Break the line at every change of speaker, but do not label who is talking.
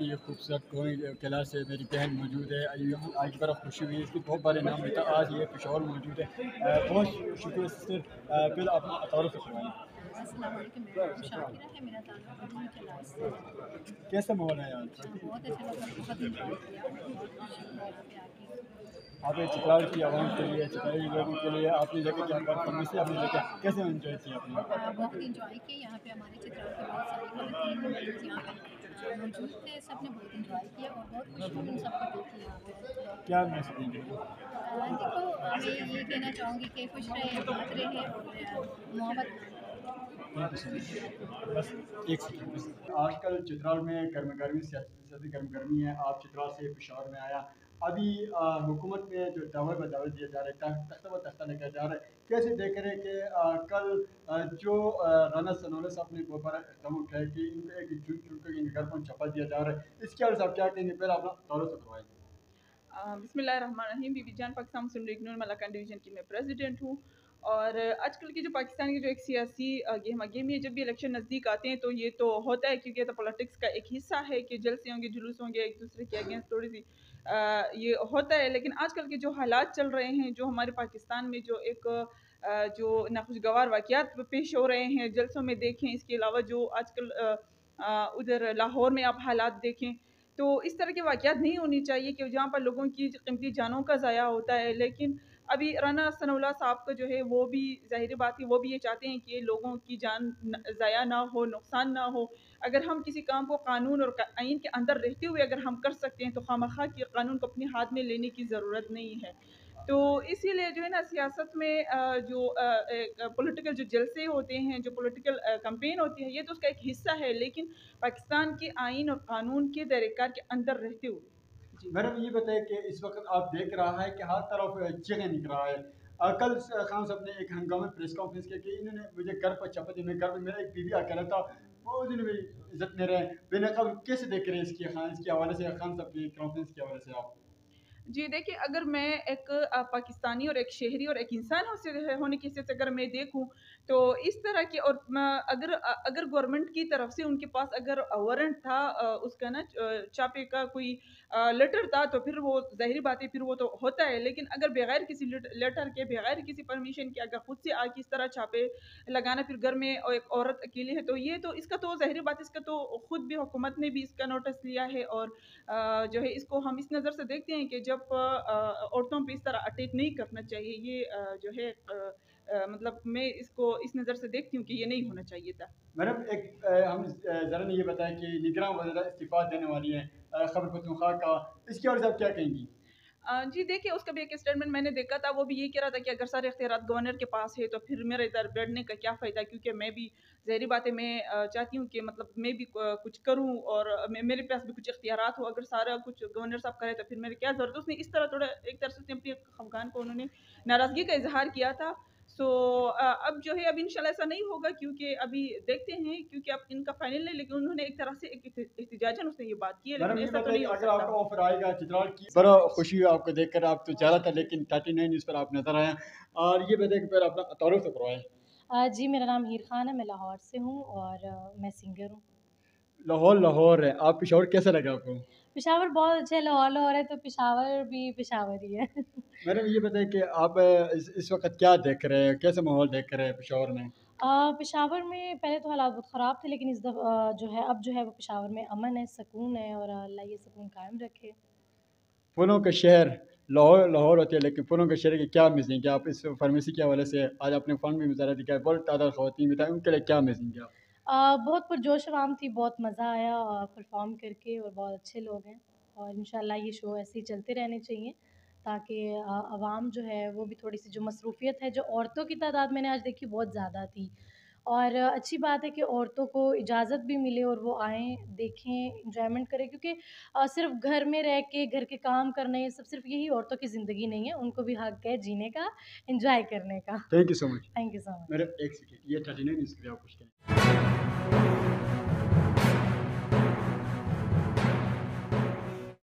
की खूबसूरत कोई क्लास से मेरी बहन मौजूद है। आज बड़ा खुशी हुई, इसकी बहुत बार नाम लेता, आज ये पेशावर मौजूद है। बहुत शुक्रिया सिस्टर। फिर अपना तारुफ करवाएं।
अस्सलाम वालेकुम, मेरा नाम शाकिरा है, मेरा ताल्लुक अदमी क्लास से है।
कैसा माहौल है आज?
बहुत अच्छा लगा, बहुत इंजॉय किया, बहुत खुशी हुई यहाँ पे आके।
आप चित्राल की आवाम के लिए, चित्राली लोगों के लिए आपने जगह क्या परफॉर्मेंस आपने जगह कैसे एंजॉय किया आपने?
बहुत इंजॉय किया, यहाँ पे हमारे चित्राल के बहुत सारी ख़वातीन मॉडल्स यहाँ पे मौजूद थे, सब ने बहुत इंजॉय किया और बहुत खुशी हुई उन सबको देख के यहाँ पे।
क्या मैसेज देंगे?
देखो, मैं ये कहना चाहूँगी कि खुश रहें, बात रहें और मोहब्बत
बस एक सेकंड बस। आजकल चित्राल में गर्मी सियासी गर्मी है। आप चित्राल से पेशावर में आया, अभी हुकूमत में जो दावे पर दावे दिए जा रहे हैं, तख्ता व तख्ता लेकर जा रहे हैं, कैसे देख रहे हैं कि कल जो राना सनोरे साहब ने ऊपर कदम उठाया कि इनको एक चुन चुन कर इनके घर पर छपा दिया जा रहा है, इसके बारे में आप क्या कहेंगे? पहले अपना तौर से करवाएं।
बिस्मिल्लाहिर्रहमानिर्रहीम। बीबी जान पाकिस्तान मुस्लिम लीग नून मलाकान डिवीज़न की मैं प्रेसिडेंट हूँ। और आजकल की जो पाकिस्तान की जो एक सियासी गेमा गेमी है, जब भी इलेक्शन नज़दीक आते हैं तो ये तो होता है, क्योंकि ये तो पॉलिटिक्स का एक हिस्सा है कि जलसे होंगे, जुलूस होंगे, एक दूसरे के अगेंस्ट थोड़ी सी ये होता है। लेकिन आजकल के जो हालात चल रहे हैं, जो हमारे पाकिस्तान में जो एक जो नाखुशगवार वाक़यात पेश हो रहे हैं जलसों में देखें, इसके अलावा जो आजकल उधर लाहौर में आप हालात देखें, तो इस तरह के वाक़यात नहीं होनी चाहिए कि जहाँ पर लोगों की कीमती जानों का ज़ाया होता है। लेकिन अभी राना सनाउल्लाह साहब का जो है वो भी ज़ाहिर बात है, वो भी ये चाहते हैं कि लोगों की जान ज़ाया ना हो, नुकसान ना हो। अगर हम किसी काम को कानून और आइन के अंदर रहते हुए अगर हम कर सकते हैं तो खामखा के कानून को अपने हाथ में लेने की ज़रूरत नहीं है। तो इसीलिए जो है ना, सियासत में जो पॉलिटिकल जो जलसे होते हैं, जो पॉलिटिकल कैंपेन होती है, ये तो उसका एक हिस्सा है, लेकिन पाकिस्तान के आइन और कानून के दायरेकार के अंदर रहते हुए। जी
मैडम ये बताएं कि इस वक्त आप देख रहा है कि हर तरफ चेहरे निकल रहा है। कल खान साहब ने एक हंगामे प्रेस कॉन्फ्रेंस किया कि इन्होंने मुझे घर पर चपा दी, मैं घर पर मेरा एक बीवी अकेला था, वो उन्होंने मेरी इज्जत नहीं रहे। मैंने कहा कैसे देख रहे हैं इसकी खान इसके हवाले से, खान साहब की कॉन्फ्रेंस के हवाले से आप?
जी, देखिए, अगर मैं एक पाकिस्तानी और एक शहरी और एक इंसान होने की हैसियत से अगर मैं देखूँ, तो इस तरह की और अगर गवर्नमेंट की तरफ से उनके पास अगर वारंट था, उसका ना छापे का कोई लेटर था, तो फिर वो ज़ाहिर बात है, फिर वो तो होता है। लेकिन अगर बगैर किसी लेटर के, बगैर किसी परमिशन के अगर खुद से आके इस तरह छापे लगाना, फिर घर में एक औरत अकेली है, तो ये तो इसका तो ज़ाहिर बात है, इसका तो खुद भी हुकूमत ने भी इसका नोटिस लिया है। और जो है इसको हम इस नज़र से देखते हैं कि जब औरतों पे इस तरह अटैक नहीं करना चाहिए। ये जो है मतलब मैं इसको इस नज़र से देखती हूँ कि ये नहीं होना चाहिए था।
मैडम एक हम ज़रा ये बताएं कि निगरान वज़ीर इस्तीफ़ा देने वाली हैं खबर पख्तूनख्वा का, इसके बारे में आप क्या कहेंगी?
जी, देखिए, उसका भी एक स्टेटमेंट मैंने देखा था, वो भी यही कह रहा था कि अगर सारे इख्तियारात गवर्नर के पास है तो फिर मेरा इधर बैठने का क्या फ़ायदा, क्योंकि मैं भी ज़ाहिर बात है, मैं चाहती हूँ कि मतलब मैं भी कुछ करूँ और मेरे पास भी कुछ इख्तियारात हो। अगर सारा कुछ गवर्नर साहब करे तो फिर मेरी क्या ज़रूरत। उसने इस तरह थोड़ा एक तरह से अपनी खफ़गान को उन्होंने नाराज़गी का इज़हार किया था। सो अब जो है, अब इंशाल्लाह ऐसा नहीं होगा, क्योंकि अभी देखते हैं, क्योंकि अब इनका फाइनल नहीं, लेकिन उन्होंने एक तरह से एक एहतिजाजन उसने ये बात की है, लेकिन
मैडम ये
ऐसा तो
बताइए
नहीं हो
अगर
सकता।
आपका ऑफर आएगा चित्राल की, बड़ा खुशी हुई आपको देखकर, आप तो चाह रहा था लेकिन 39 न्यूज़ पर आप नजर आया। और ये बताइए कि फिर अपना तारुफ तो करवाएं।
जी, मेरा नाम हीर खान है, मैं लाहौर से हूँ और मैं सिंगर हूँ।
लाहौर लाहौर है, आप पेशावर कैसा लगा आपको?
पेशावर बहुत अच्छा है, लाहौर लाहौर है तो पेशावर भी पेशावर ही है।
मैडम ये बताइए कि आप इस वक्त क्या देख रहे हैं, कैसा माहौल देख रहे हैं पेशावर में?
पेशावर में पहले तो हालात बहुत ख़राब थे, लेकिन इस दफ़ा जो है अब जो है वो पेशावर में अमन है, सुकून है और अल्लाह ये सुकून कायम रखे।
फूलों का शहर लाहौर लाहौर होती है, लेकिन फूलों के शहर की क्या मिसेंगे आप इस फार्मेसी के हवाले से? आज अपने फंड में मुजाहरा दिखाया, बहुत तादाद ख़वातीन बिताई, उनके लिए क्या मिसेंगे आप?
बहुत पुरजोश आवाम थी, बहुत मज़ा आया परफ़ॉर्म करके और बहुत अच्छे लोग हैं और इंशाल्लाह ये शो ऐसे ही चलते रहने चाहिए ताकि आवाम जो है वो भी थोड़ी-सी जो मसरूफ़ियत है, जो औरतों की तादाद मैंने आज देखी बहुत ज़्यादा थी और अच्छी बात है कि औरतों को इजाज़त भी मिले और वो आएँ, देखें, एन्जॉयमेंट करें क्योंकि सिर्फ़ घर में रह के घर के काम करने ये सब सिर्फ़ यही औरतों की ज़िंदगी नहीं है, उनको भी हक़ है जीने का, एन्जॉय करने का।
Thank you so much.
Thank you so much.
Madam एक सेकंड, ये 39 न्यूज़ के लिए आप कुछ कहें?